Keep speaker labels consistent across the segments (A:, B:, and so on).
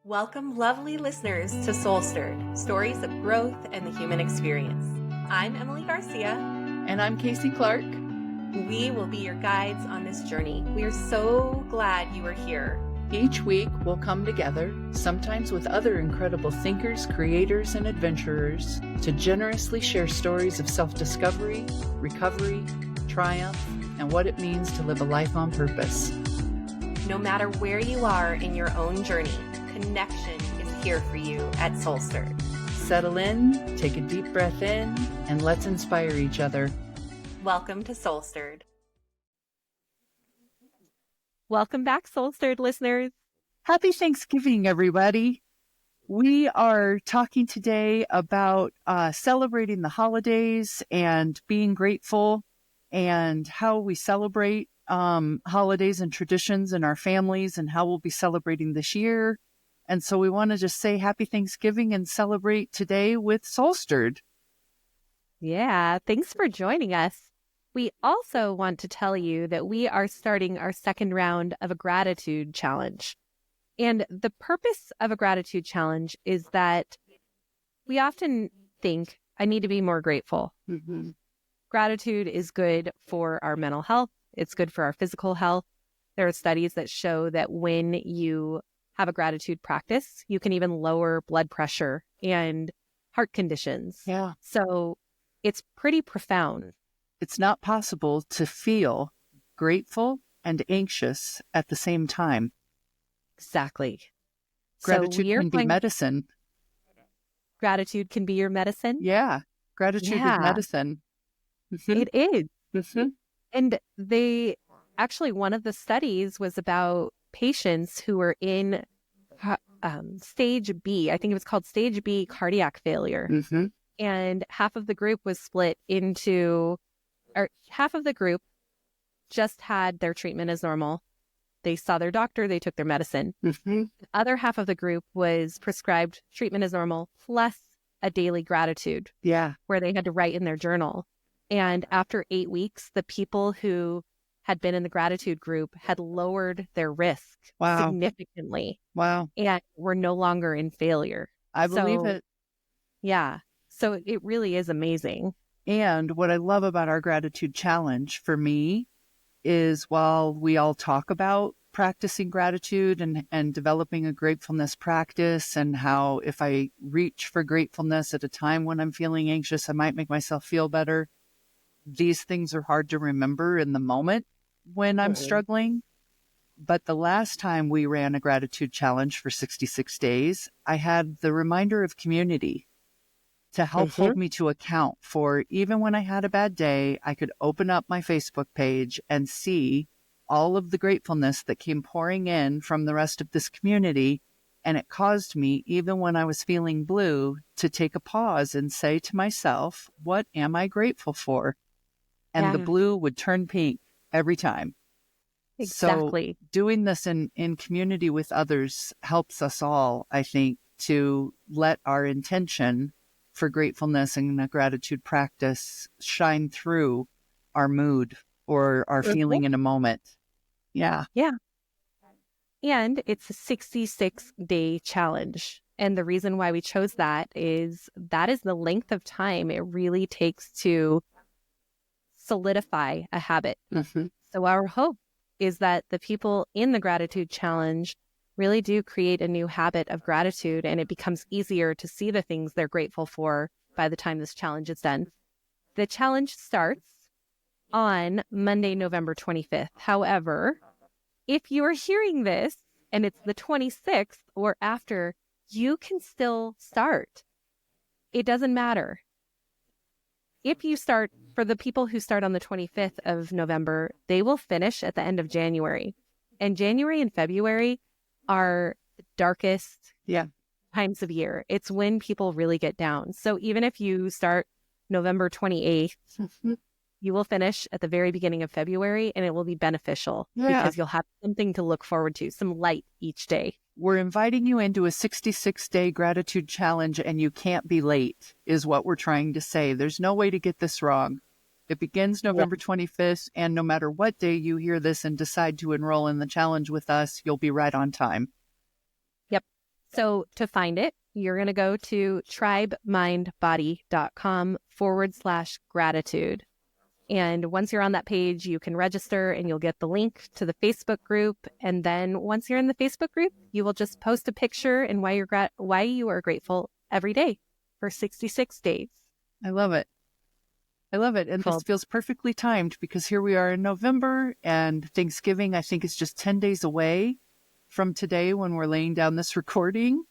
A: Welcome, lovely listeners, to SoulStirred, stories of growth and the human experience. I'm Emily Garcia.
B: And I'm Kasey Clark.
A: We will be your guides on this journey. We are so glad you are here.
B: Each week, we'll come together, sometimes with other incredible thinkers, creators, and adventurers, to generously share stories of self-discovery, recovery, triumph, and what it means to live a life on purpose.
A: No matter where you are in your own journey, connection is here for you at SoulStirred.
B: Settle in, take a deep breath in, and let's inspire each other.
A: Welcome to SoulStirred. Welcome back, SoulStirred listeners.
B: Happy Thanksgiving, everybody. We are talking today about celebrating the holidays and being grateful and how we celebrate holidays and traditions in our families and how we'll be celebrating this year. And so we want to just say happy Thanksgiving and celebrate today with SoulStirred.
A: Yeah, thanks for joining us. We also want to tell you that we are starting our second round of a gratitude challenge. And the purpose of a gratitude challenge is that we often think, I need to be more grateful.
B: Mm-hmm.
A: Gratitude is good for our mental health. It's good for our physical health. There are studies that show that when you have a gratitude practice, you can even lower blood pressure and heart conditions.
B: Yeah.
A: So it's pretty profound.
B: It's not possible to feel grateful and anxious at the same time.
A: Exactly.
B: Gratitude can be medicine.
A: Gratitude can be your medicine?
B: Yeah. Gratitude is medicine.
A: It is.
B: Mm-hmm.
A: And one of the studies was about patients who were in stage B. I think it was called stage B cardiac failure.
B: Mm-hmm.
A: And half of the group was split into, or half of the group just had their treatment as normal. They saw their doctor, they took their medicine.
B: Mm-hmm.
A: The other half of the group was prescribed treatment as normal plus a daily gratitude.
B: Yeah.
A: Where they had to write in their journal. And after 8 weeks, the people who had been in the gratitude group had lowered their risk significantly.
B: Wow.
A: And were no longer in failure.
B: I believe it.
A: Yeah. So it really is amazing.
B: And what I love about our gratitude challenge for me is while we all talk about practicing gratitude and developing a gratefulness practice and how if I reach for gratefulness at a time when I'm feeling anxious, I might make myself feel better. These things are hard to remember in the moment when I'm struggling. But the last time we ran a gratitude challenge for 66 days, I had the reminder of community to help hold me to account for even when I had a bad day, I could open up my Facebook page and see all of the gratefulness that came pouring in from the rest of this community. And it caused me, even when I was feeling blue, to take a pause and say to myself, what am I grateful for? And the blue would turn pink every time.
A: Exactly.
B: So doing this in community with others helps us all, I think, to let our intention for gratefulness and a gratitude practice shine through our mood or our feeling in a moment. Yeah.
A: Yeah. And it's a 66-day challenge. And the reason why we chose that is the length of time it really takes to solidify a habit.
B: Mm-hmm.
A: So our hope is that the people in the gratitude challenge really do create a new habit of gratitude, and it becomes easier to see the things they're grateful for by the time this challenge is done. The challenge starts on Monday, November 25th. However, if you are hearing this and it's the 26th or after, you can still start. It doesn't matter. If you start, for the people who start on the 25th of November, they will finish at the end of January. And January and February are the darkest times of year. It's when people really get down. So even if you start November 28th, you will finish at the very beginning of February, and it will be beneficial because you'll have something to look forward to, some light each day.
B: We're inviting you into a 66-day gratitude challenge, and you can't be late, is what we're trying to say. There's no way to get this wrong. It begins November 25th, and no matter what day you hear this and decide to enroll in the challenge with us, you'll be right on time.
A: So to find it, you're going to go to tribemindbody.com/gratitude. And once you're on that page, you can register and you'll get the link to the Facebook group. And then once you're in the Facebook group, you will just post a picture and why you are grateful every day for 66 days.
B: I love it. I love it. And this feels perfectly timed because here we are in November and Thanksgiving, I think, is just 10 days away from today when we're laying down this recording.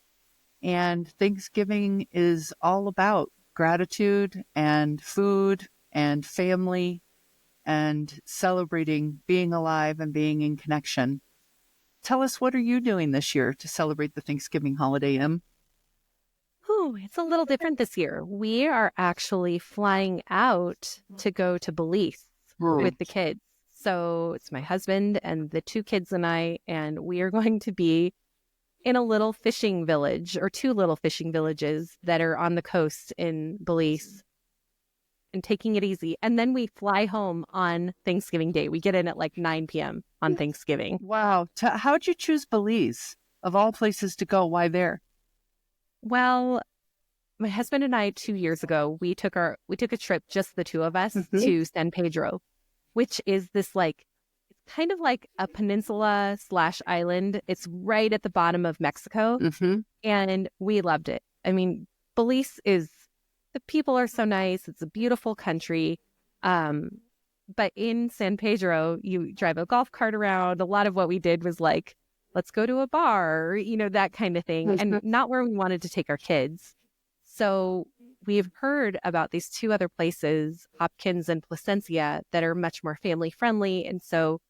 B: And Thanksgiving is all about gratitude and food and family and celebrating being alive and being in connection. Tell us, what are you doing this year to celebrate the Thanksgiving holiday, Em?
A: It's a little different this year. We are actually flying out to go to Belize with the kids. So it's my husband and the 2 kids and I, and we are going to be in a little fishing village or 2 little fishing villages that are on the coast in Belize and taking it easy. And then we fly home on Thanksgiving Day. We get in at like 9 p.m. on Thanksgiving.
B: Wow. How'd you choose Belize? Of all places to go, why there?
A: Well, my husband and I 2 years ago, we took a trip, just the 2 of us, to San Pedro, which is this like, it's kind of like a peninsula / island. It's right at the bottom of Mexico, and we loved it. I mean, Belize the people are so nice. It's a beautiful country. But in San Pedro, you drive a golf cart around. A lot of what we did was like, let's go to a bar, that kind of thing, and not where we wanted to take our kids. So we've heard about these 2 other places, Hopkins and Placencia, that are much more family friendly. And so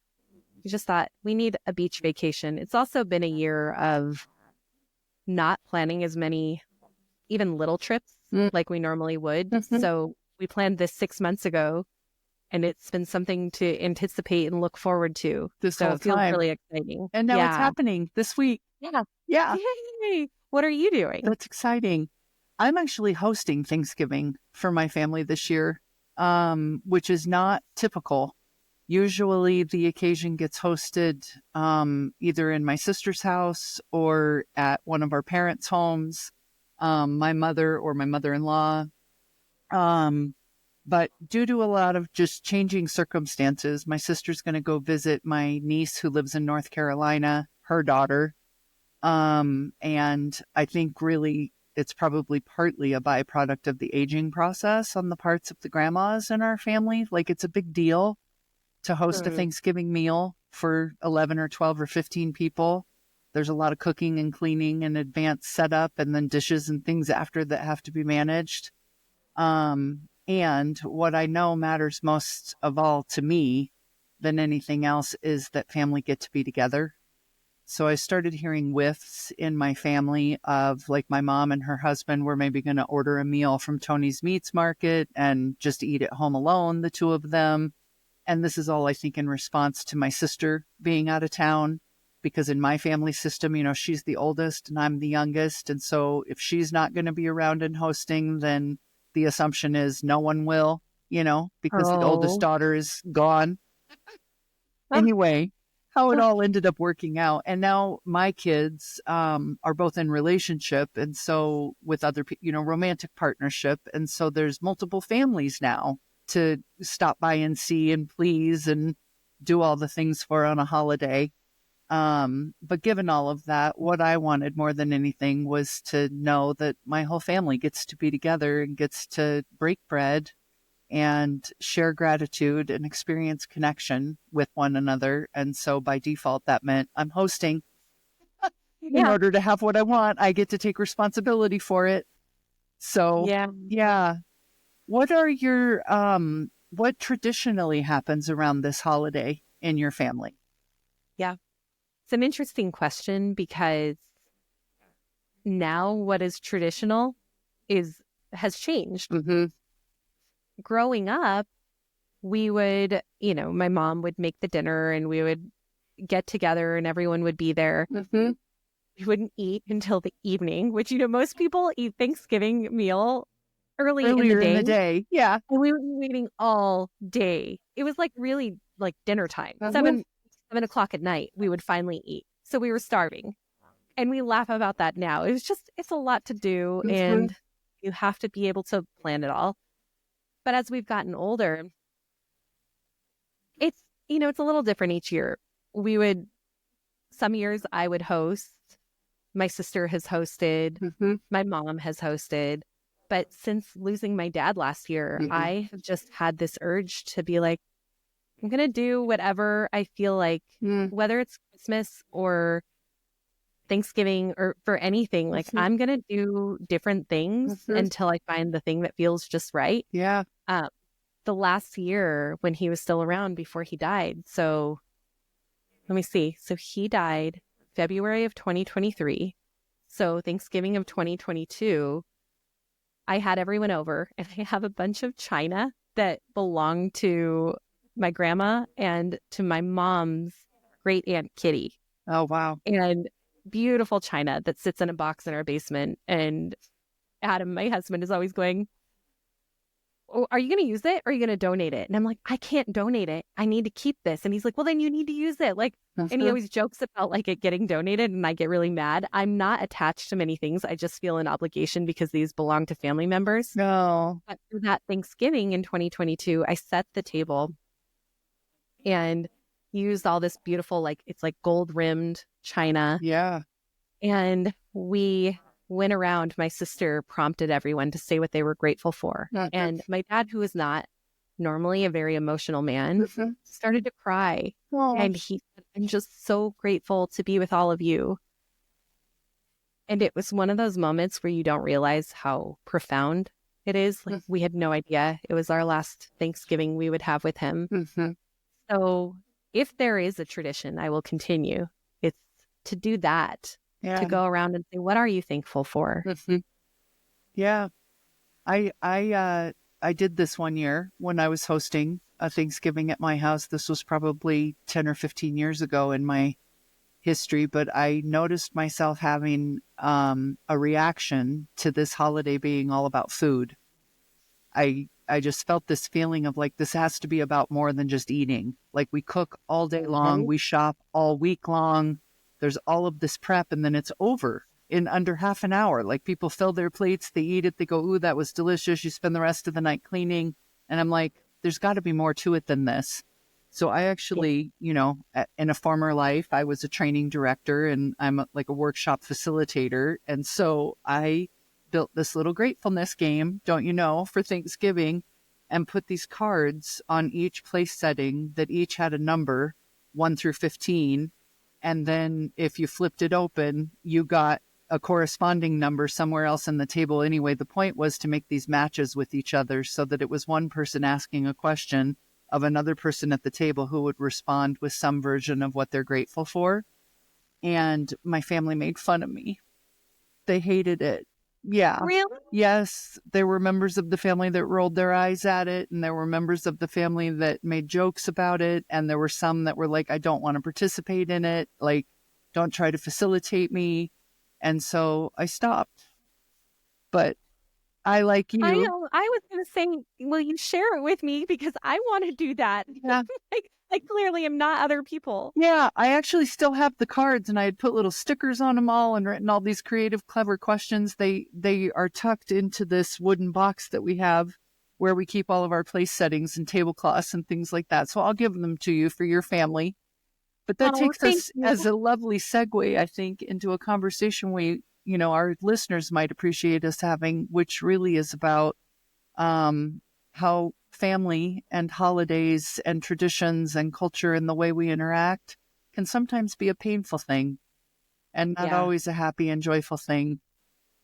A: we just thought we need a beach vacation. It's also been a year of not planning as many, even little trips like we normally would. So we planned this 6 months ago, and it's been something to anticipate and look forward to.
B: So
A: it feels really exciting.
B: And now it's happening this week.
A: Yeah.
B: Yay.
A: What are you doing?
B: That's exciting. I'm actually hosting Thanksgiving for my family this year, which is not typical. Usually the occasion gets hosted either in my sister's house or at one of our parents' homes, my mother or my mother-in-law. But due to a lot of just changing circumstances, my sister's going to go visit my niece who lives in North Carolina, her daughter. And I think really it's probably partly a byproduct of the aging process on the parts of the grandmas in our family. Like, it's a big deal to host a Thanksgiving meal for 11 or 12 or 15 people. There's a lot of cooking and cleaning and advanced setup and then dishes and things after that have to be managed. And what I know matters most of all to me than anything else is that family get to be together. So I started hearing whiffs in my family of, like, my mom and her husband were maybe going to order a meal from Tony's Meats Market and just eat at home alone, the 2 of them. And this is all, I think, in response to my sister being out of town, because in my family system, she's the oldest and I'm the youngest. And so if she's not going to be around and hosting, then the assumption is no one will, because the oldest daughter is gone. Anyway, how it all ended up working out. And now my kids are both in relationship. And so with other people, romantic partnership. And so there's multiple families now to stop by and see and please and do all the things for on a holiday. But given all of that, what I wanted more than anything was to know that my whole family gets to be together and gets to break bread and share gratitude and experience connection with one another. And so by default, that meant I'm hosting. In order to have what I want, I get to take responsibility for it. So, yeah. What are your, what traditionally happens around this holiday in your family?
A: Yeah. It's an interesting question because now what is traditional has changed. Growing up, we would, my mom would make the dinner and we would get together and everyone would be there. We wouldn't eat until the evening, which, most people eat Thanksgiving meal earlier in the day.
B: Yeah.
A: And we would be waiting all day. It was like really like dinner time. 7 o'clock at night, we would finally eat. So we were starving. And we laugh about that now. It's a lot to do, and you have to be able to plan it all. But as we've gotten older, it's, it's a little different each year. Some years I would host, my sister has hosted, my mom has hosted. But since losing my dad last year, I have just had this urge to be like, I'm going to do whatever I feel like, whether it's Christmas or Thanksgiving or for anything. Like, I'm going to do different things until I find the thing that feels just right.
B: Yeah.
A: The last year when he was still around before he died. So let me see. So he died February of 2023. So Thanksgiving of 2022, I had everyone over, and I have a bunch of china that belonged to my grandma and to my mom's great aunt Kitty.
B: Oh, wow.
A: And beautiful china that sits in a box in our basement. And Adam, my husband, is always going, oh, are you going to use it or are you going to donate it? And I'm like, I can't donate it. I need to keep this. And he's like, well, then you need to use it. Like, and he always jokes about like it getting donated, and I get really mad. I'm not attached to many things. I just feel an obligation because these belong to family members.
B: No.
A: But for that Thanksgiving in 2022, I set the table and used all this beautiful, like, it's like gold rimmed china.
B: Yeah.
A: And we went around. My sister prompted everyone to say what they were grateful for. And my dad, who is not normally a very emotional man, started to cry. And he said, I'm just so grateful to be with all of you. And it was one of those moments where you don't realize how profound it is. Like, we had no idea. It was our last Thanksgiving we would have with him. So if there is a tradition I will continue, it's to do that.
B: Yeah.
A: To go around and say, what are you thankful for?
B: Yeah. I did this one year when I was hosting a Thanksgiving at my house. This was probably 10 or 15 years ago in my history, but I noticed myself having a reaction to this holiday being all about food. I just felt this feeling of like, this has to be about more than just eating. Like, we cook all day long, we shop all week long. There's all of this prep, and then it's over in under half an hour. Like, people fill their plates, they eat it, they go, ooh, that was delicious. You spend the rest of the night cleaning. And I'm like, there's got to be more to it than this. So I actually, in a former life, I was a training director, and I'm like a workshop facilitator. And so I built this little gratefulness game, don't you know, for Thanksgiving, and put these cards on each place setting that each had a number, 1 through 15. And then if you flipped it open, you got a corresponding number somewhere else in the table. Anyway, the point was to make these matches with each other so that it was one person asking a question of another person at the table who would respond with some version of what they're grateful for. And my family made fun of me. They hated it. Yeah.
A: Really?
B: Yes. There were members of the family that rolled their eyes at it, and there were members of the family that made jokes about it. And there were some that were like, I don't want to participate in it. Like, don't try to facilitate me. And so I stopped. But I, like you.
A: I know. I was going to say, will you share it with me? Because I want to do that.
B: Yeah.
A: I clearly am not other people.
B: Yeah, I actually still have the cards, and I had put little stickers on them all and written all these creative, clever questions. They are tucked into this wooden box that we have where we keep all of our place settings and tablecloths and things like that. So I'll give them to you for your family. But that takes us as a lovely segue, I think, into a conversation our listeners might appreciate us having, which really is about how family and holidays and traditions and culture and the way we interact can sometimes be a painful thing and not always a happy and joyful thing.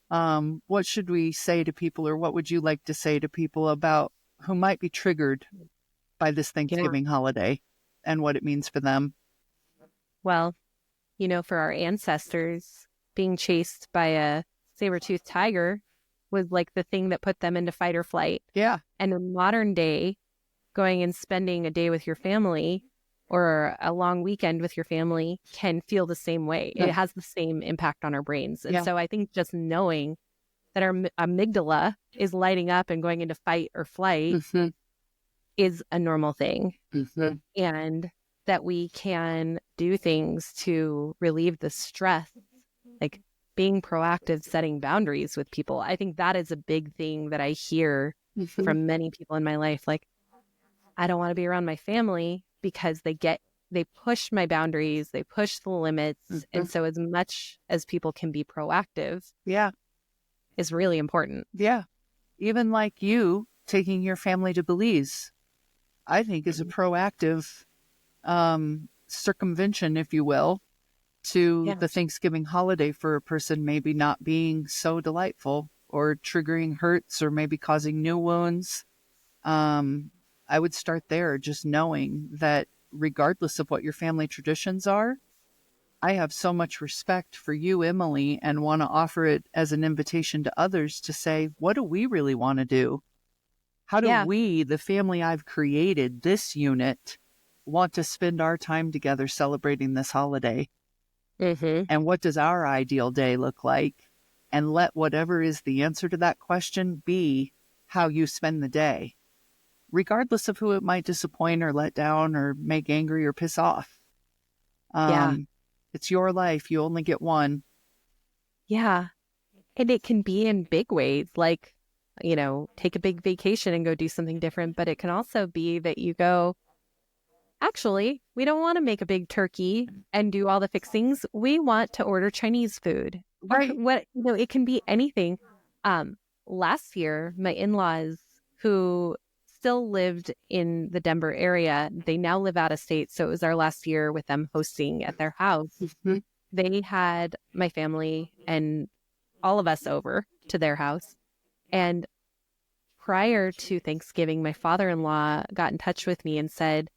B: What should we say to people, or what would you like to say to people about who might be triggered by this Thanksgiving holiday and what it means for them?
A: Well, for our ancestors, being chased by a saber-toothed tiger was like the thing that put them into fight or flight.
B: Yeah.
A: And in modern day, going and spending a day with your family or a long weekend with your family can feel the same way. It has the same impact on our brains. And so I think just knowing that our amygdala is lighting up and going into fight or flight is a normal thing. And that we can do things to relieve the stress like being proactive, setting boundaries with people. I think that is a big thing that I hear from many people in my life. Like, I don't want to be around my family because they push my boundaries, they push the limits. And so as much as people can be proactive is really important.
B: Yeah. Even like you taking your family to Belize, I think is a proactive circumvention, if you will, to the Thanksgiving holiday for a person maybe not being so delightful or triggering hurts or maybe causing new wounds. I would start there, just knowing that regardless of what your family traditions are, I have so much respect for you, Emily, and want to offer it as an invitation to others to say, what do we really want to do? How do we, the family I've created, this unit, want to spend our time together celebrating this holiday? And what does our ideal day look like? And let whatever is the answer to that question be how you spend the day, regardless of who it might disappoint or let down or make angry or piss off. It's your life. You only get one.
A: Yeah. And it can be in big ways, like, you know, take a big vacation and go do something different. But it can also be that you go, actually, we don't want to make a big turkey and do all the fixings. We want to order Chinese food.
B: Right.
A: Or what, you know, it can be anything. Last year, my in-laws, who still lived in the Denver area, they now live out of state. So it was our last year with them hosting at their house. They had my family and all of us over to their house. And prior to Thanksgiving, my father-in-law got in touch with me and said,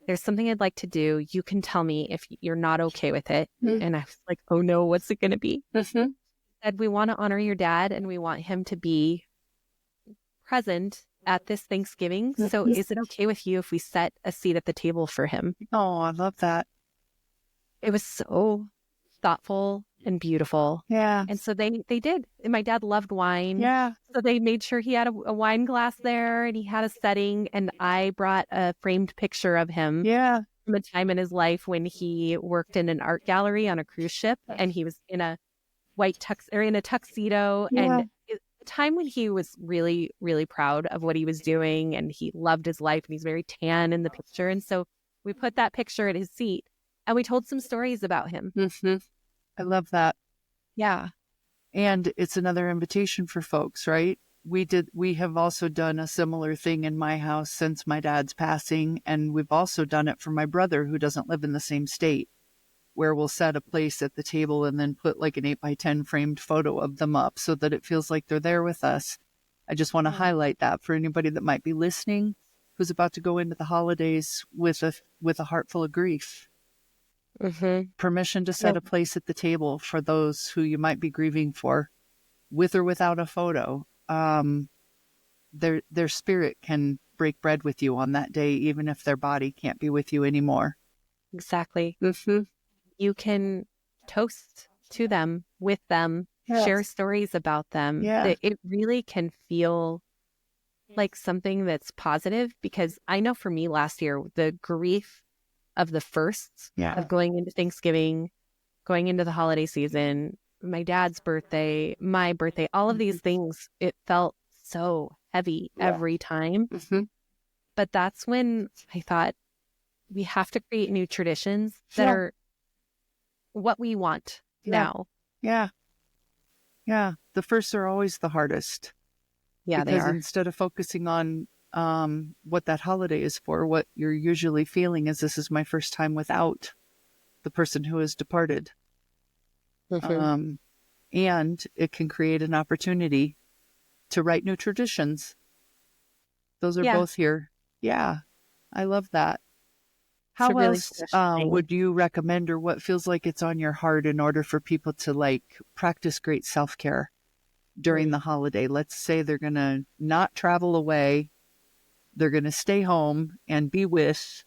A: there's something I'd like to do. You can tell me if you're not okay with it. And I was like, oh no, what's it going to be? He said, we want to honor your dad and we want him to be present at this Thanksgiving. So is it okay with you if we set a seat at the table for him?
B: Oh, I love that.
A: It was so thoughtful and beautiful.
B: Yeah.
A: And so they did. And my dad loved wine.
B: Yeah.
A: So they made sure he had a wine glass there and he had a setting. And I brought a framed picture of him from a time in his life when he worked in an art gallery on a cruise ship. And he was in a in a tuxedo. And a time when he was really, really proud of what he was doing. And he loved his life. And he's very tan in the picture. And so we put that picture at his seat and we told some stories about him.
B: I love that.
A: Yeah.
B: And it's another invitation for folks, right? We have also done a similar thing in my house since my dad's passing. And we've also done it for my brother who doesn't live in the same state, where we'll set a place at the table and then put like an 8x10 framed photo of them up so that it feels like they're there with us. I just want to highlight that for anybody that might be listening who's about to go into the holidays with a heart full of grief. Permission to set a place at the table for those who you might be grieving for, with or without a photo. Their spirit can break bread with you on that day, even if their body can't be with you anymore.
A: Exactly. You can toast to them, with them, share stories about them. It really can feel like something that's positive, because I know for me last year, the grief of the firsts of going into Thanksgiving, going into the holiday season, my dad's birthday, my birthday, all of these things, it felt so heavy every time. But that's when I thought we have to create new traditions that are what we want now.
B: Yeah. The firsts are always the hardest.
A: Yeah,
B: because
A: they are.
B: Instead of focusing on what that holiday is for, what you're usually feeling is, this is my first time without the person who has departed. And it can create an opportunity to write new traditions. Those are both here. Yeah, I love that. How
A: really
B: else would you recommend, or what feels like it's on your heart in order for people to like practice great self-care during the holiday? Let's say they're going to not travel away. They're going to stay home and be with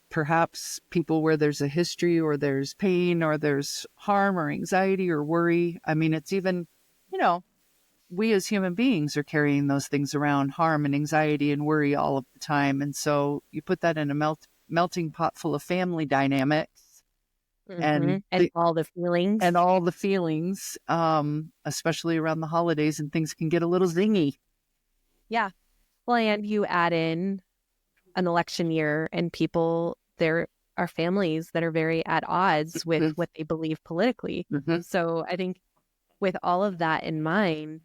B: perhaps people where there's a history or there's pain or there's harm or anxiety or worry. I mean, it's even, we as human beings are carrying those things around, harm and anxiety and worry all of the time. And so you put that in a melting pot full of family dynamics. and
A: And all the feelings.
B: and all the feelings, especially around the holidays, and things can get a little zingy.
A: Yeah. Well, and you add in an election year and there are families that are very at odds with what they believe politically. So I think with all of that in mind,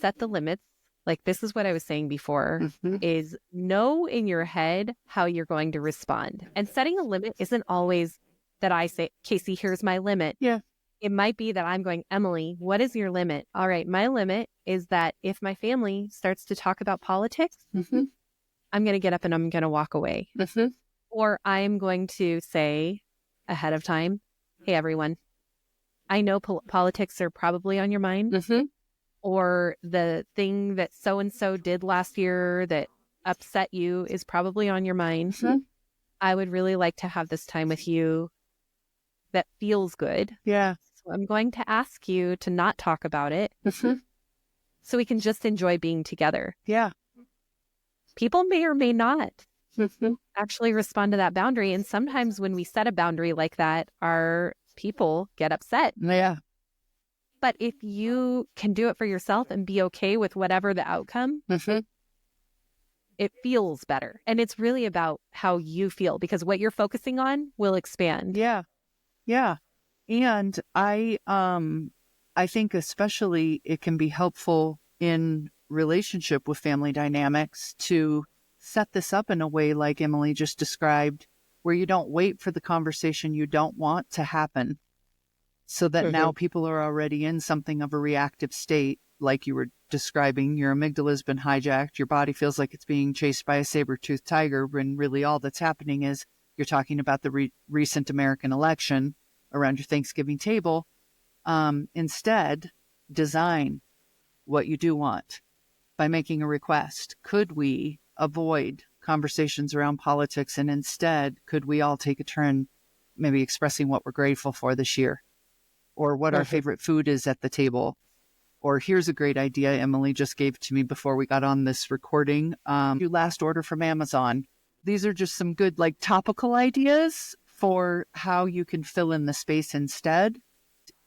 A: set the limits. Like this is what I was saying before, is know in your head how you're going to respond. And setting a limit isn't always that I say, Kasey, here's my limit.
B: Yeah.
A: It might be that I'm going, Emily, what is your limit? All right, my limit is that if my family starts to talk about politics, I'm going to get up and I'm going to walk away. Or I'm going to say ahead of time, hey, everyone, I know politics are probably on your mind. Or the thing that so-and-so did last year that upset you is probably on your mind. I would really like to have this time with you that feels good.
B: Yeah.
A: So I'm going to ask you to not talk about it so we can just enjoy being together.
B: Yeah.
A: People may or may not actually respond to that boundary. And sometimes when we set a boundary like that, our people get upset.
B: Yeah.
A: But if you can do it for yourself and be okay with whatever the outcome, it feels better. And it's really about how you feel, because what you're focusing on will expand.
B: Yeah. Yeah. And I think especially it can be helpful in relationship with family dynamics to set this up in a way like Emily just described, where you don't wait for the conversation you don't want to happen, so that now people are already in something of a reactive state. Like you were describing, your amygdala has been hijacked. Your body feels like it's being chased by a saber-toothed tiger, when really all that's happening is you're talking about the recent American election around your Thanksgiving table. Instead, design what you do want by making a request. Could we avoid conversations around politics, and instead, could we all take a turn maybe expressing what we're grateful for this year? Or what our favorite food is at the table. Or here's a great idea Emily just gave to me before we got on this recording. Do last order from Amazon. These are just some good topical ideas for how you can fill in the space instead.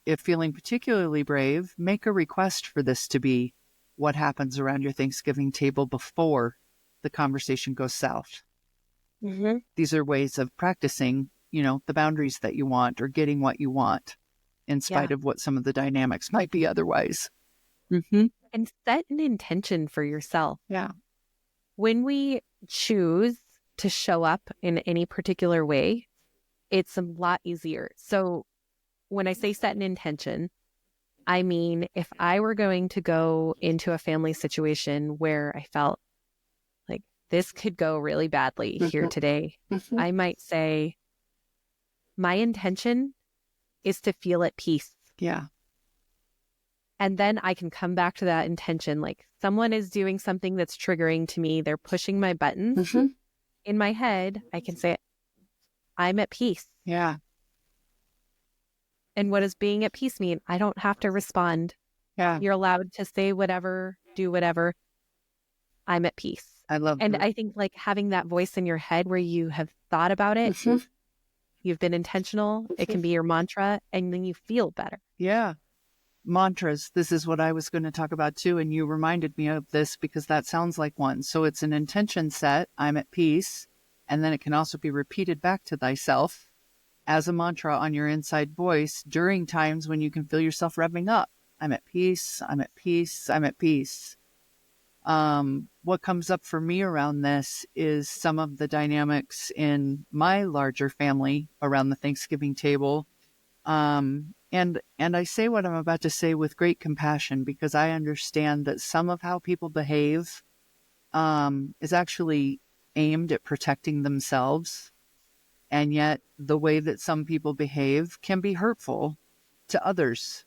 B: If feeling particularly brave, make a request for this to be what happens around your Thanksgiving table before the conversation goes south. These are ways of practicing, the boundaries that you want, or getting what you want, in spite of what some of the dynamics might be otherwise.
A: And set an intention for yourself.
B: Yeah.
A: When we choose to show up in any particular way, it's a lot easier. So when I say set an intention, I mean, if I were going to go into a family situation where I felt like this could go really badly here today, I might say, my intention is to feel at peace.
B: Yeah.
A: And then I can come back to that intention. Like someone is doing something that's triggering to me. They're pushing my buttons. In my head, I can say, I'm at peace.
B: Yeah.
A: And what does being at peace mean? I don't have to respond.
B: Yeah.
A: You're allowed to say whatever, do whatever. I'm at peace.
B: I love
A: And
B: that.
A: I think having that voice in your head where you have thought about it, you've been intentional, it can be your mantra, and then you feel better.
B: Yeah. Mantras. This is what I was going to talk about too. And you reminded me of this because that sounds like one. So it's an intention set. I'm at peace. And then it can also be repeated back to thyself as a mantra on your inside voice during times when you can feel yourself revving up. I'm at peace. I'm at peace. I'm at peace. What comes up for me around this is some of the dynamics in my larger family around the Thanksgiving table. And I say what I'm about to say with great compassion, because I understand that some of how people behave is actually aimed at protecting themselves. And yet the way that some people behave can be hurtful to others.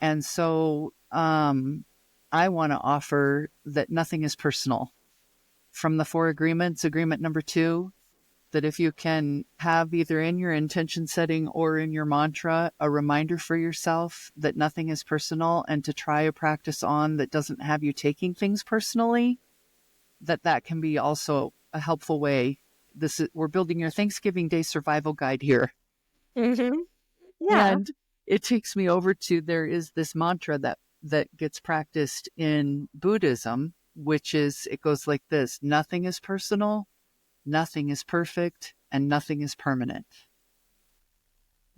B: And so I want to offer that nothing is personal. From the 4 agreements, agreement number 2, that if you can have either in your intention setting or in your mantra a reminder for yourself that nothing is personal, and to try a practice on that doesn't have you taking things personally, that can be also a helpful way we're building your Thanksgiving Day survival guide here.
A: Mm-hmm. Yeah.
B: And it takes me over to, there is this mantra that gets practiced in Buddhism, which is, it goes like this: nothing is personal, nothing is perfect, and nothing is permanent.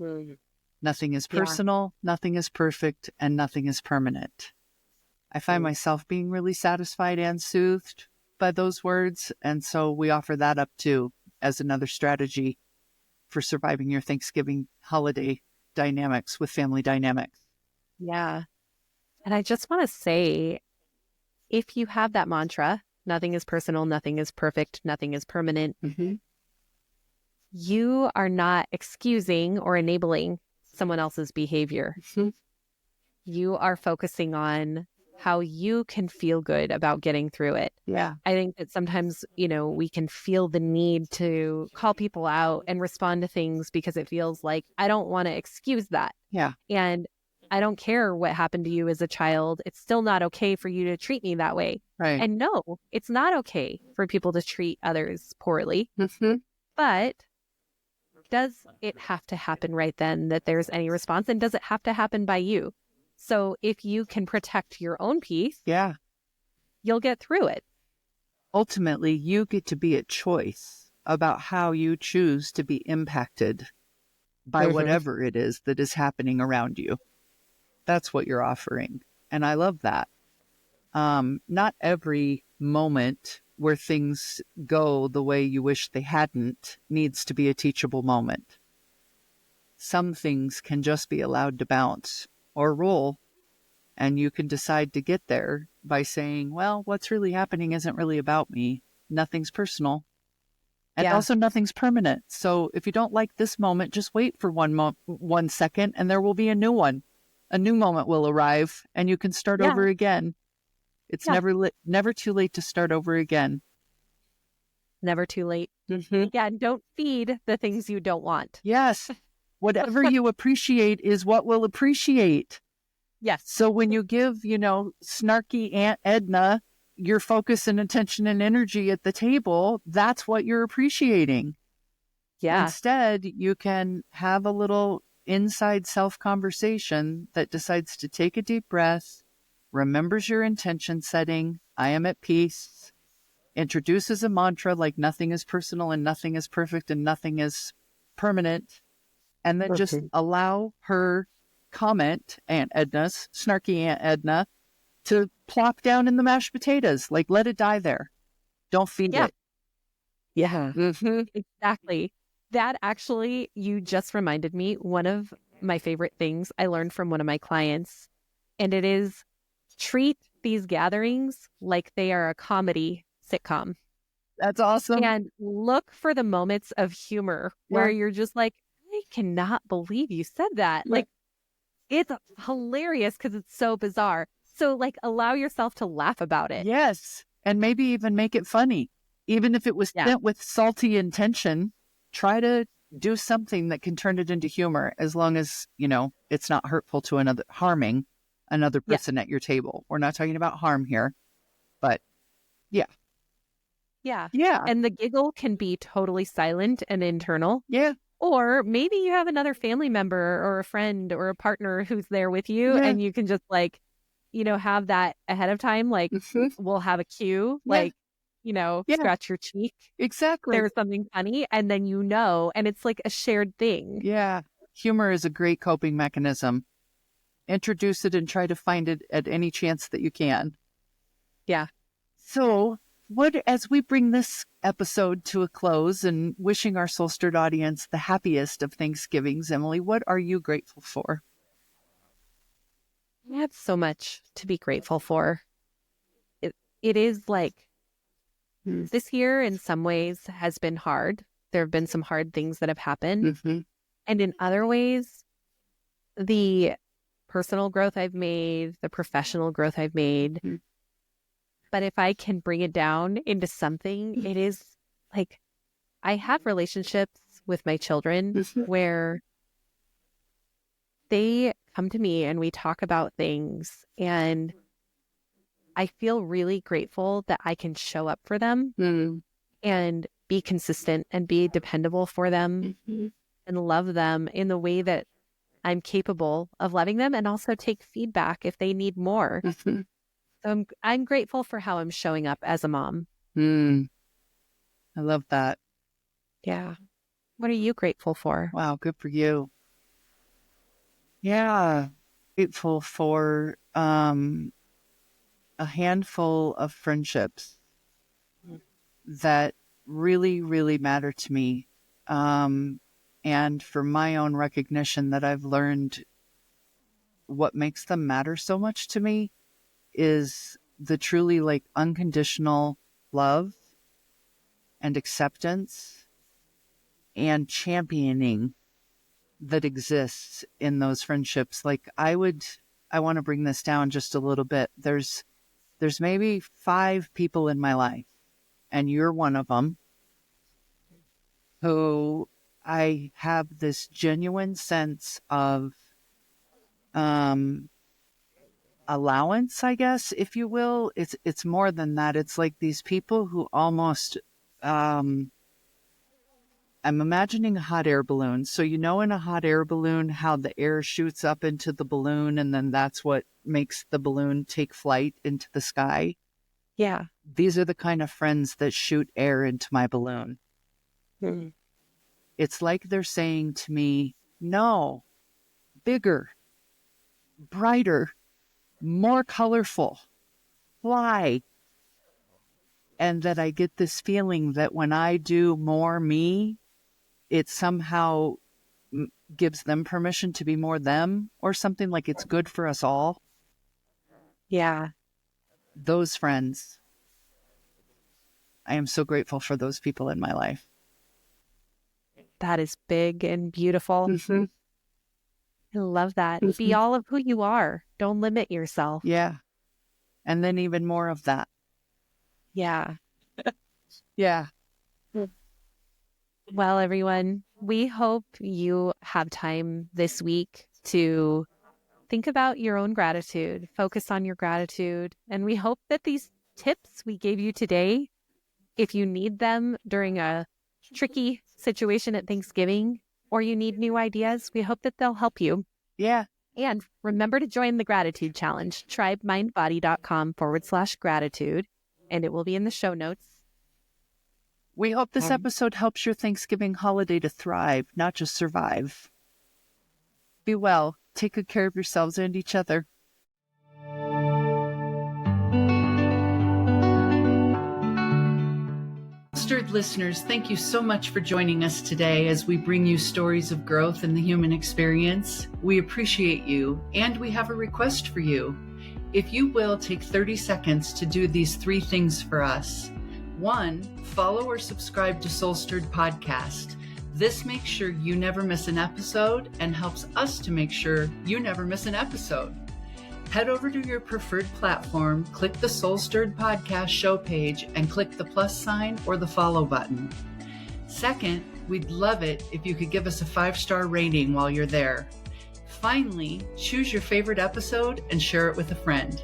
A: Mm.
B: Nothing is
A: Yeah.
B: personal, nothing is perfect, and nothing is permanent. I find myself being really satisfied and soothed by those words. And so we offer that up too as another strategy for surviving your Thanksgiving holiday dynamics with family dynamics.
A: Yeah. And I just want to say, if you have that mantra, nothing is personal, nothing is perfect, nothing is permanent, you are not excusing or enabling someone else's behavior. You are focusing on how you can feel good about getting through it.
B: Yeah.
A: I think that sometimes, we can feel the need to call people out and respond to things because it feels like I don't want to excuse that.
B: Yeah.
A: And I don't care what happened to you as a child. It's still not okay for you to treat me that way.
B: Right.
A: And no, it's not okay for people to treat others poorly. But does it have to happen right then that there's any response? And does it have to happen by you? So if you can protect your own peace,
B: Yeah.
A: you'll get through it.
B: Ultimately, you get to be at choice about how you choose to be impacted by whatever it is that is happening around you. That's what you're offering. And I love that. Not every moment where things go the way you wish they hadn't needs to be a teachable moment. Some things can just be allowed to bounce or roll, and you can decide to get there by saying, well, what's really happening isn't really about me. Nothing's personal. And also nothing's permanent. So if you don't like this moment, just wait for 1 second and there will be a new one. A new moment will arrive and you can start over again. It's never too late to start over again.
A: Never too late. Yeah, and don't feed the things you don't want.
B: Yes. Whatever you appreciate is what will appreciate.
A: Yes.
B: So when you give, snarky Aunt Edna your focus and attention and energy at the table, that's what you're appreciating.
A: Yeah.
B: Instead, you can have a little inside self conversation that decides to take a deep breath, remembers your intention setting, I am at peace, introduces a mantra like nothing is personal and nothing is perfect and nothing is permanent, and then just allow her comment, snarky Aunt Edna, to plop down in the mashed potatoes. Like, let it die there. Don't feed it.
A: Yeah. Exactly. That actually, you just reminded me, one of my favorite things I learned from one of my clients, and it is treat these gatherings like they are a comedy sitcom.
B: That's awesome.
A: And look for the moments of humor where you're just like, I cannot believe you said that. Like, it's hilarious because it's so bizarre. So, like, allow yourself to laugh about it.
B: Yes. And maybe even make it funny. Even if it was sent with salty intention, try to do something that can turn it into humor, as long as, it's not hurtful to harming another person at your table. We're not talking about harm here, but yeah.
A: And the giggle can be totally silent and internal.
B: Yeah.
A: Or maybe you have another family member or a friend or a partner who's there with you, and you can just have that ahead of time. Like, we'll have a cue, scratch your cheek.
B: Exactly.
A: There's something funny, and then and it's like a shared thing.
B: Yeah. Humor is a great coping mechanism. Introduce it and try to find it at any chance that you can.
A: Yeah.
B: So, as we bring this episode to a close and wishing our SoulStirred audience the happiest of Thanksgivings, Emily, what are you grateful for?
A: I have so much to be grateful for. It is like this year in some ways has been hard. There have been some hard things that have happened. And in other ways, the personal growth I've made, the professional growth I've made. But if I can bring it down into something, it is like I have relationships with my children where they come to me and we talk about things, and I feel really grateful that I can show up for them. And be consistent and be dependable for them and love them in the way that I'm capable of loving them, and also take feedback if they need more. So I'm grateful for how I'm showing up as a mom.
B: I love that.
A: Yeah. What are you grateful for?
B: Wow, good for you. Yeah, grateful for a handful of friendships that really, really matter to me. And for my own recognition that I've learned what makes them matter so much to me is the truly like unconditional love and acceptance and championing that exists in those friendships. Like I want to bring this down just a little bit. There's maybe 5 people in my life, and you're one of them, who I have this genuine sense of allowance, I guess, if you will. It's more than that. It's like these people who almost I'm imagining a hot air balloon. So in a hot air balloon how the air shoots up into the balloon, and then that's what makes the balloon take flight into the sky.
A: Yeah.
B: These are the kind of friends that shoot air into my balloon. It's like they're saying to me, no, bigger, brighter, more colorful, fly. And that I get this feeling that when I do more me, it somehow gives them permission to be more them, or something, like it's good for us all.
A: Yeah.
B: Those friends, I am so grateful for those people in my life.
A: That is big and beautiful. I love that. Be all of who you are. Don't limit yourself.
B: Yeah. And then even more of that.
A: Yeah.
B: Yeah.
A: Well, everyone, we hope you have time this week to think about your own gratitude, focus on your gratitude. And we hope that these tips we gave you today, if you need them during a tricky situation at Thanksgiving, or you need new ideas, we hope that they'll help you.
B: Yeah.
A: And remember to join the Gratitude Challenge, tribemindbody.com/gratitude, and it will be in the show notes.
B: We hope this episode helps your Thanksgiving holiday to thrive, not just survive. Be well. Take good care of yourselves and each other. SoulStirred listeners, thank you so much for joining us today as we bring you stories of growth in the human experience. We appreciate you, and we have a request for you. If you will, take 30 seconds to do these 3 things for us. 1, follow or subscribe to SoulStirred Podcast. This makes sure you never miss an episode and helps us to make sure you never miss an episode. Head over to your preferred platform, click the SoulStirred Podcast show page, and click the plus sign or the follow button. 2nd, we'd love it if you could give us a 5-star rating while you're there. Finally, choose your favorite episode and share it with a friend.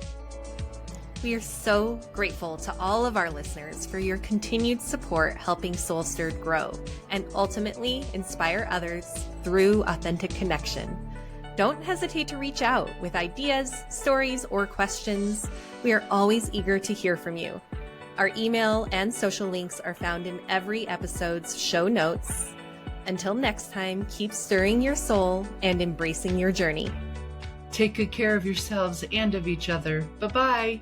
A: We are so grateful to all of our listeners for your continued support helping SoulStirred grow and ultimately inspire others through authentic connection. Don't hesitate to reach out with ideas, stories, or questions. We are always eager to hear from you. Our email and social links are found in every episode's show notes. Until next time, keep stirring your soul and embracing your journey.
B: Take good care of yourselves and of each other. Bye-bye.